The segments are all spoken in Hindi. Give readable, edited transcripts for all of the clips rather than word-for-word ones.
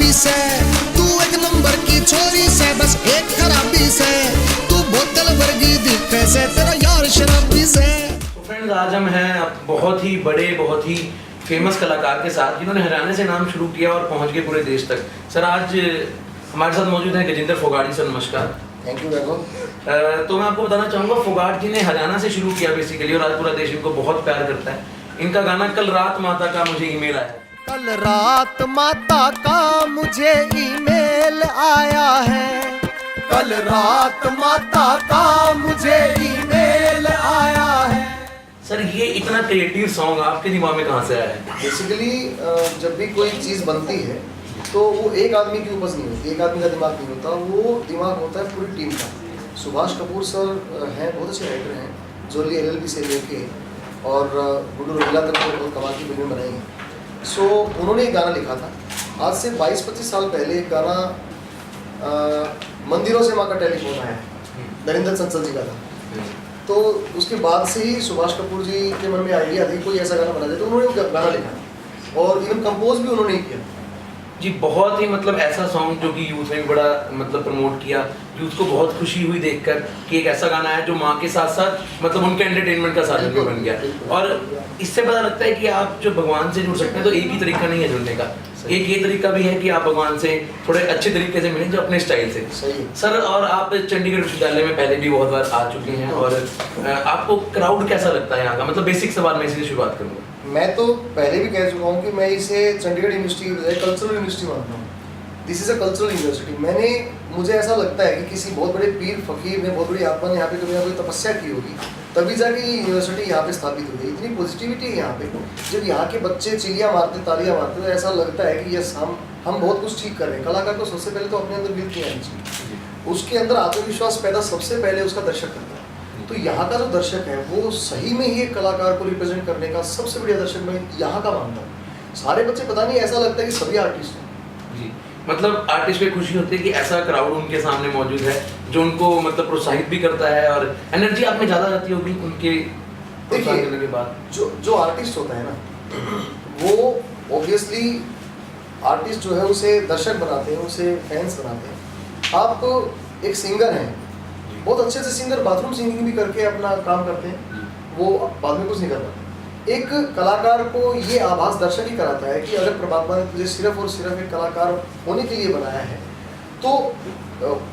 शराबी से, तू एक नंबर की छोरी से, बस एक खराबी से, तू बोतल वर्गी दिखे से, तेरा यार शराबी से। तो फ्रेंड्स, आज हम हैं बहुत ही बड़े, बहुत ही फेमस कलाकार के साथ जिन्होंने हरियाणा से नाम शुरू किया और पहुंच गए पूरे देश तक। सर, आज हमारे साथ मौजूद हैं गजेंद्र फोगाट। सर नमस्कार। थैंक यू वैभव। तो मैं आपको बताना चाहूँगा, फोगाट जी ने हरियाणा से शुरू किया बेसिकली, और आज पूरा देश इनको बहुत प्यार करता है। इनका गाना कल रात माता का मुझे ईमेल आया। कल रात माता का मुझे ईमेल आया है, कल रात माता का मुझे ईमेल आया है। सर, ये इतना क्रिएटिव सॉन्ग आपके दिमाग में कहाँ से आया है? बेसिकली जब भी कोई चीज़ बनती है तो वो एक आदमी की उपज नहीं होती, एक आदमी का दिमाग नहीं होता, वो दिमाग होता है पूरी टीम का। सुभाष कपूर सर हैं, बहुत अच्छे राइटर हैं, जोली LLB से लेके और गुड्डू रंगीला तक तो बहुत कमाल की फिल्में बनाई हैं। सो उन्होंने एक गाना लिखा था आज से 22-25 साल पहले। एक गाना मंदिरों से माँ का टेलीफोन आया, नरेंद्र संसल जी का था। तो उसके बाद से ही सुभाष कपूर जी के मन में आइडिया थी कोई ऐसा गाना बना जाए, तो उन्होंने गाना लिखा और इवन कंपोज भी उन्होंने ही किया जी। बहुत ही मतलब ऐसा सॉन्ग जो कि यूथ ने भी बड़ा मतलब प्रमोट किया। यूथ को बहुत खुशी हुई देखकर कि एक ऐसा गाना है जो माँ के साथ साथ मतलब उनके एंटरटेनमेंट का साधन भी बन गया। और इससे पता लगता है कि आप जो भगवान से जुड़ सकते हैं, तो एक ही तरीका नहीं है जुड़ने का। एक ये तरीका भी है कि आप भगवान से थोड़े अच्छे तरीके से मिलें, जो अपने स्टाइल से। सही सर, और आप चंडीगढ़ विश्वविद्यालय में पहले भी बहुत बार आ चुके हैं, और आपको क्राउड कैसा लगता है यहाँ का? मतलब बेसिक सवाल मैं इसी से शुरुआत करूँगा। मैं तो पहले भी कह चुका हूँ कि मैं इसे चंडीगढ़ यूनिवर्सिटी कल्चरल यूनिवर्सिटी मानता हूँ। This is a cultural university. मुझे ऐसा लगता है कि किसी बहुत बड़े पीर फकीर ने, बहुत बड़ी आत्मा ने यहाँ पे कभी ना कोई तपस्या की होगी, तभी जाके ये यूनिवर्सिटी यहाँ पे स्थापित हुई है। इतनी पॉजिटिविटी है यहाँ पे। जब यहाँ के बच्चे चिड़िया मारते, तालियाँ मारते, तो ऐसा लगता है कि यस, हम बहुत कुछ ठीक कर रहे हैं। कलाकार को सबसे पहले तो अपने अंदर बिल्कुल आनी चाहिए, उसके अंदर आत्मविश्वास पैदा सबसे पहले उसका दर्शक करता है। तो यहाँ का जो दर्शक है वो सही में ही एक कलाकार को रिप्रेजेंट करने का सबसे बढ़िया दर्शक मैं यहाँ का मानता हूँ। सारे बच्चे पता नहीं ऐसा लगता है कि सभी आर्टिस्ट हैं जी। मतलब आर्टिस्ट को खुशी होती है कि ऐसा क्राउड उनके सामने मौजूद है जो उनको मतलब प्रोत्साहित भी करता है, और एनर्जी आप में ज़्यादा जाती होगी उनके प्रोत्साहन करने के बाद। जो आर्टिस्ट होता है ना, वो ऑब्वियसली आर्टिस्ट जो है उसे दर्शक बनाते हैं, उसे फैंस बनाते हैं। आप एक सिंगर हैं, बहुत अच्छे से सिंगर बाथरूम सिंगिंग भी करके अपना काम करते हैं, वो बाद में कुछ नहीं कर पाते। एक कलाकार को ये आभास दर्शक ही कराता है कि अगर परमात्मा ने तुझे सिर्फ और सिर्फ एक कलाकार होने के लिए बनाया है, तो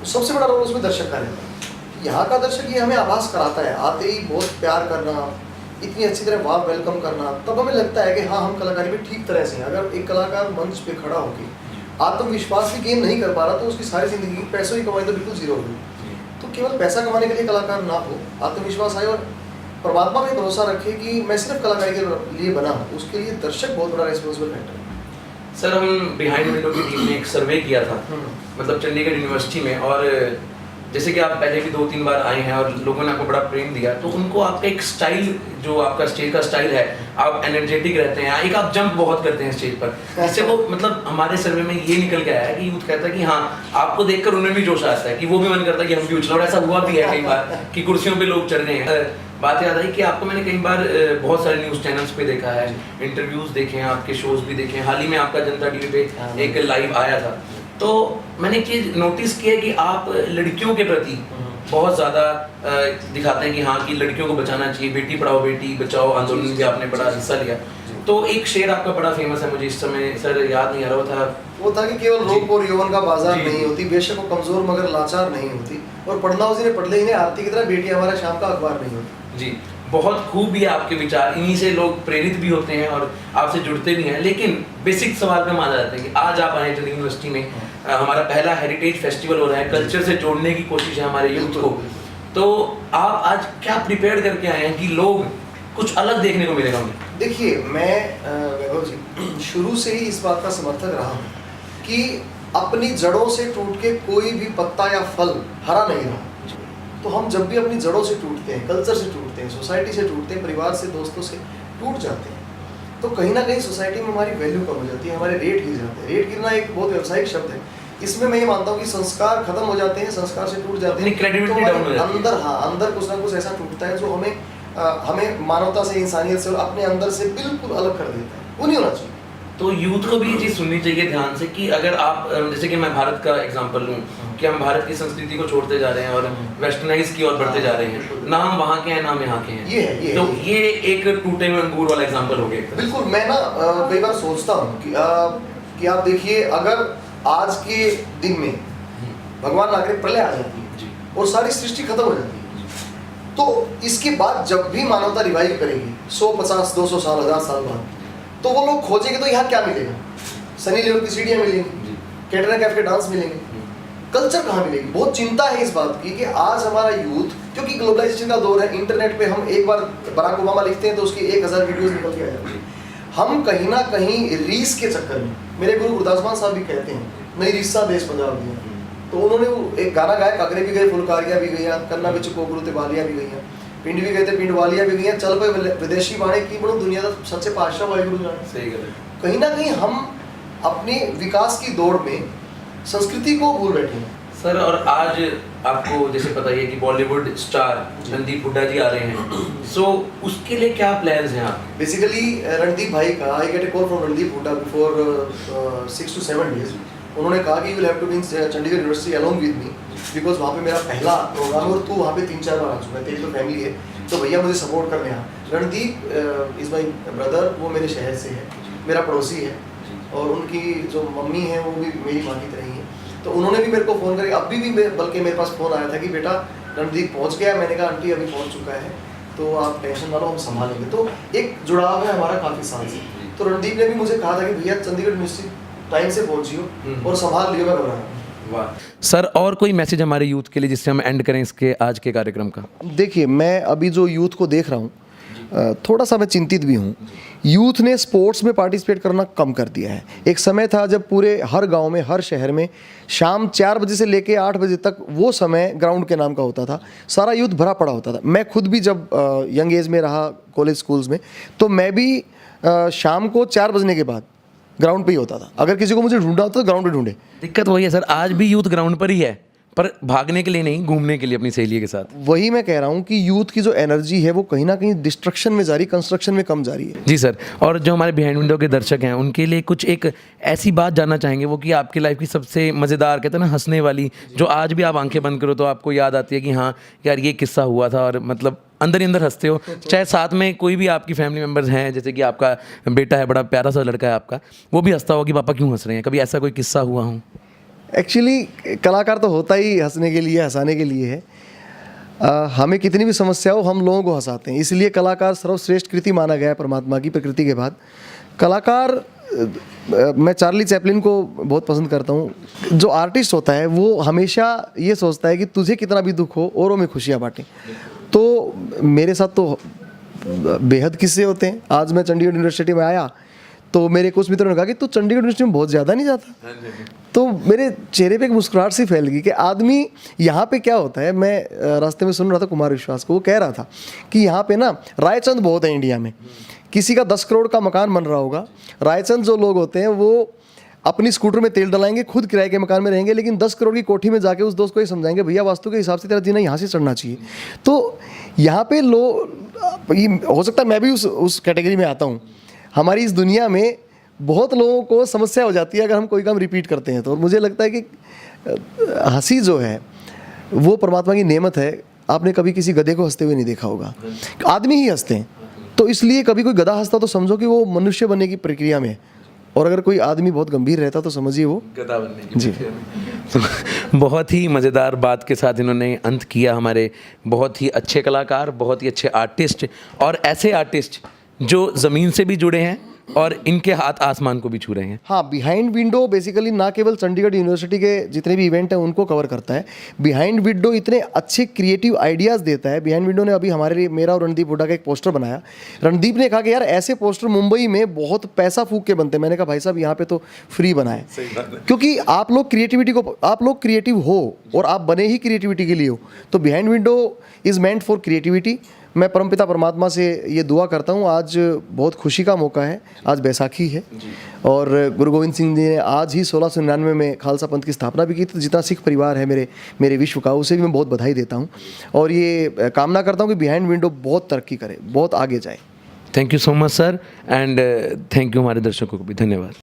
सबसे बड़ा रोल उसमें दर्शक का रहता है। यहाँ का दर्शक ये हमें आभास कराता है, आते ही बहुत प्यार करना, इतनी अच्छी तरह वाह वेलकम करना, तब हमें लगता है कि हाँ, हम कलाकारी में ठीक तरह से हैं। अगर एक कलाकार मंच पे खड़ा होकर आत्मविश्वास भी गेन नहीं कर पा रहा, तो उसकी सारी जिंदगी पैसों की कमाई तो बिल्कुल जीरो होगी। तो केवल पैसा कमाने के लिए कलाकार ना हो, आत्मविश्वास आए और परमात्मा पे भरोसा रखे कि मैं सिर्फ कलाकारी के लिए बना हूँ, उसके लिए दर्शक बहुत बड़ा रिस्पॉन्सिबल फैक्टर है। सर, हम बिहाइंड विंडो की टीम ने एक सर्वे किया था मतलब चंडीगढ़ यूनिवर्सिटी में, और जैसे कि आप पहले भी 2-3 बार आए हैं और लोगों ने आपको बड़ा प्रेम दिया, तो उनको आपका एक स्टाइल, जो आपका स्टेज का स्टाइल है, आप एनर्जेटिक रहते हैं, एक आप जंप बहुत करते हैं स्टेज पर। इससे वो मतलब हमारे सर्वे में ये निकल के आया है कि यूथ कहता है कि हाँ, आपको देखकर उन्हें भी जोश आता है कि वो भी मन करता है कि हम भी उछलें। और ऐसा हुआ भी है कई बार कि कुर्सियों पर लोग चढ़ गए हैं। बात याद आई कि आपको मैंने कई बार बहुत सारे न्यूज़ चैनल्स पे देखा है, इंटरव्यूज़ देखे हैं, आपके शोज़ भी देखे हैं। हाल ही में आपका जनता टीवी पे एक लाइव आया था, तो मैंने एक चीज़ नोटिस की है कि आप लड़कियों के प्रति बहुत ज़्यादा दिखाते हैं कि हाँ, कि लड़कियों को बचाना चाहिए, बेटी पढ़ाओ बेटी बचाओ आंदोलन में भी आपने बड़ा हिस्सा लिया। तो एक शेर आपका बड़ा फेमस है, मुझे इस समय सर याद नहीं आ रहा, वो था कि केवल रूप और यौवन का बाजार नहीं होती, बेशक वो कमजोर मगर लाचार नहीं होती, और पढ़ना उसी ने पढ़ ले, इन्हें आरती की तरह बेटी हमारा शाम का अखबार नहीं होती। जी, बहुत खूब भी है आपके विचार, इन्हीं से लोग प्रेरित भी होते हैं और आपसे जुड़ते भी हैं। लेकिन बेसिक सवाल पे माना जाता है कि आज आप आए चंडीगढ़ यूनिवर्सिटी में, हमारा पहला हेरिटेज फेस्टिवल हो रहा है, कल्चर से जोड़ने की कोशिश है हमारे यूथ को, तो आप आज क्या प्रिपेयर करके आए हैं कि लोग कुछ अलग देखने को मिलेगा उन्हें? देखिए, मैं वैभव जी शुरू से ही इस बात का समर्थक रहा हूँ कि अपनी जड़ों से टूट के कोई भी पत्ता या फल हरा नहीं रहा। तो हम जब भी अपनी जड़ों से टूटते हैं, कल्चर से टूटते हैं, सोसाइटी से टूटते हैं, परिवार से, दोस्तों से टूट जाते हैं, तो कहीं ना कहीं सोसाइटी में हमारी वैल्यू कम हो जाती है, हमारे रेट गिर जाते हैं। रेट गिरना एक बहुत व्यावसायिक शब्द है, इसमें मैं ये मानता हूँ कि संस्कार खत्म हो जाते हैं, संस्कार से टूट जाते हैं, तो अंदर अंदर कुछ ना कुछ ऐसा टूटता है जो हमें मानवता से, इंसानियत से और अपने अंदर से बिल्कुल अलग कर देता है। वो नहीं होना चाहिए। तो यूथ को भी ये चीज़ सुननी चाहिए ध्यान से कि अगर आप जैसे कि मैं भारत का एग्जांपल लूँ कि हम भारत की संस्कृति को छोड़ते जा रहे हैं और वेस्टर्नाइज की ओर बढ़ते जा रहे हैं, ना हम वहाँ के हैं ना हम यहाँ के हैं, ये तो ये एक टूटे हुए अंगूर वाला एग्जांपल हो गया। बिल्कुल। मैं ना कई बार सोचता हूँ कि आप देखिए, अगर आज के दिन में भगवान ना करे प्रलय आ जाती है और सारी सृष्टि खत्म हो जाती है, तो इसके बाद जब भी मानवता रिवाइव करेगी 100, 50, 200 साल, 1000 साल बाद, तो वो लोग खोजेंगे तो यहाँ क्या मिलेगा? सनी लियोन की सीढ़ियाँ मिलेंगी, कैटरीना कैफ के डांस मिलेंगे, कल्चर कहाँ मिलेगी? बहुत चिंता है इस बात की कि आज हमारा यूथ, क्योंकि ग्लोबलाइजेशन का दौर है, इंटरनेट पे हम एक बार बराक ओबामा लिखते हैं तो उसकी 1000 वीडियोस निकल के आ जाती है। हम कहीं ना कहीं रीस के चक्कर में, मेरे गुरु गुरदास मान साहब भी कहते हैं, नहीं रीसा देश पंजाब दिया, तो उन्होंने एक गाना गाया, काकरे भी गए फुलकारियाँ भी गई, कन्ना बिच कोगरू ते बालियाँ भी गई, पिंड भी गए थे पिंड वालियाँ भी गई, चल पे विदेशी बाणे की बड़ो दुनिया का सच्चे पातशाह वाहिगुरु जाने। सही है। कहीं ना कहीं हम अपने विकास की दौड़ में संस्कृति को भूल बैठे हैं सर। और आज आपको जैसे पता ही है कि बॉलीवुड स्टार रणदीप हुड्डा जी आ रहे हैं, सो उसके लिए क्या प्लान्स हैं आप? बेसिकली रणदीप भाई का, I get a call from Randeep Hooda before 6 to 7 days। उन्होंने कहा कि you will have to be in Chandigarh university along with me, because वहाँ पे मेरा पहला प्रोग्राम है और तू वहाँ पे 3-4 बार आ चुका है, तेरी तो फैमिली है, तो भैया मुझे सपोर्ट करने आ। रणदीप इज़ माई ब्रदर, वो मेरे शहर से है, मेरा पड़ोसी है, और उनकी जो मम्मी है वो भी मेरी माँ की तरह ही है। तो उन्होंने भी मेरे को फ़ोन करके, अभी भी बल्कि मेरे पास फ़ोन आया था कि बेटा रणदीप पहुँच गया। मैंने कहा आंटी अभी पहुँच चुका है, तो आप टेंशन ना लो, हम संभालेंगे। तो एक जुड़ाव है हमारा काफ़ी साल से। तो रणदीप ने भी मुझे कहा था कि भैया चंडीगढ़ यूनिवर्सिटी टाइम से पहुँचियो और संभाल लियो, मैं घबरा रहा हूँ। वाह सर, और कोई मैसेज हमारे यूथ के लिए जिससे हम एंड करें इसके आज के कार्यक्रम का? देखिए, मैं अभी जो यूथ को देख रहा हूँ, थोड़ा सा मैं चिंतित भी हूँ। यूथ ने स्पोर्ट्स में पार्टिसिपेट करना कम कर दिया है। एक समय था जब पूरे हर गांव में, हर शहर में शाम 4 बजे से लेके 8 बजे तक वो समय ग्राउंड के नाम का होता था, सारा यूथ भरा पड़ा होता था। मैं खुद भी जब यंग एज में रहा कॉलेज स्कूल्स में, तो मैं भी शाम को 4 बजने के बाद ग्राउंड पे ही होता था। अगर किसी को मुझे ढूंढना होता तो ग्राउंड पे ढूंढे। दिक्कत वही है सर, आज भी यूथ ग्राउंड पर ही है, पर भागने के लिए नहीं, घूमने के लिए अपनी सहेलियों के साथ। वही मैं कह रहा हूँ कि यूथ की जो एनर्जी है वो कहीं ना कहीं डिस्ट्रक्शन में जा रही, कंस्ट्रक्शन में कम जा रही है। जी सर, और जो हमारे बिहाइंड विंडो के दर्शक हैं उनके लिए कुछ एक ऐसी बात जानना चाहेंगे, वो कि आपकी लाइफ की सबसे मज़ेदार, कहते हैं ना हंसने वाली, जो आज भी आप आंखें बंद करो तो आपको याद आती है कि हाँ यार ये किस्सा हुआ था, और मतलब अंदर ही अंदर हंसते हो। चाहे साथ में कोई भी आपकी फैमिली मेम्बर्स हैं, जैसे कि आपका बेटा है, बड़ा प्यारा सा लड़का है आपका, वो भी हंसता होगा कि पापा क्यों हंस रहे हैं, कभी ऐसा कोई किस्सा हुआ हो? एक्चुअली कलाकार तो होता ही हंसने के लिए, हंसाने के लिए है। हमें कितनी भी समस्या हो, हम लोगों को हंसाते हैं, इसलिए कलाकार सर्वश्रेष्ठ कृति माना गया है परमात्मा की, प्रकृति के बाद। कलाकार, मैं चार्ली चैपलिन को बहुत पसंद करता हूँ। जो आर्टिस्ट होता है वो हमेशा ये सोचता है कि तुझे कितना भी दुख हो औरों में खुशियाँ बांटें। तो मेरे साथ तो बेहद किस्से होते हैं। आज मैं चंडीगढ़ यूनिवर्सिटी में आया तो मेरे कुछ मित्रों ने कहा कि तू चंडीगढ़ यूनिवर्सिटी में बहुत ज़्यादा नहीं जाता। तो मेरे चेहरे पे एक मुस्कुराहट सी फैल गई कि आदमी यहाँ पे क्या होता है। मैं रास्ते में सुन रहा था कुमार विश्वास को, वो कह रहा था कि यहाँ पे ना रायचंद बहुत है इंडिया में। किसी का 10 करोड़ का मकान बन रहा होगा, रायचंद जो लोग होते हैं वो अपनी स्कूटर में तेल डलाएंगे, खुद किराए के मकान में रहेंगे, लेकिन 10 करोड़ की कोठी में जाके उस दोस्त को ये समझाएंगे भैया वास्तु के हिसाब से तेरा जीना यहाँ से चढ़ना चाहिए। तो यहाँ पे हो सकता है मैं भी उस कैटेगरी में आता हूँ। हमारी इस दुनिया में बहुत लोगों को समस्या हो जाती है अगर हम कोई काम रिपीट करते हैं तो। और मुझे लगता है कि हंसी जो है वो परमात्मा की नेमत है। आपने कभी किसी गधे को हंसते हुए नहीं देखा होगा, आदमी ही हंसते हैं। तो इसलिए कभी कोई गधा हंसता तो समझो कि वो मनुष्य बनने की प्रक्रिया में है, और अगर कोई आदमी बहुत गंभीर रहता तो समझिए वो गधा बनने की। जी। तो बहुत ही मज़ेदार बात के साथ इन्होंने अंत किया। हमारे बहुत ही अच्छे कलाकार, बहुत ही अच्छे आर्टिस्ट, और ऐसे आर्टिस्ट जो ज़मीन से भी जुड़े हैं और इनके हाथ आसमान को भी छू रहे हैं। हाँ, बिहाइंड विंडो बेसिकली ना केवल चंडीगढ़ यूनिवर्सिटी के जितने भी इवेंट हैं उनको कवर करता है। बिहाइंड विंडो इतने अच्छे क्रिएटिव आइडियाज़ देता है। बिहाइंड विंडो ने अभी हमारे लिए, मेरा और रणदीप हुड्डा का एक पोस्टर बनाया। रणदीप ने कहा कि यार ऐसे पोस्टर मुंबई में बहुत पैसा फूक के बनते हैं। मैंने कहा भाई साहब यहाँ पे तो फ्री बनाए, क्योंकि आप लोग क्रिएटिव हो और आप बने ही क्रिएटिविटी के लिए हो। तो behind window is meant for creativity. मैं परमपिता परमात्मा से ये दुआ करता हूँ। आज बहुत खुशी का मौका है, आज बैसाखी है, और गुरु गोविंद सिंह जी ने आज ही 1699 में खालसा पंथ की स्थापना भी की थी। जितना सिख परिवार है मेरे विश्व का, उसे भी मैं बहुत बधाई देता हूँ, और ये कामना करता हूँ कि बिहाइंड विंडो बहुत तरक्की करे, बहुत आगे जाए। Thank you so much sir, and thank you हमारे दर्शकों को भी धन्यवाद।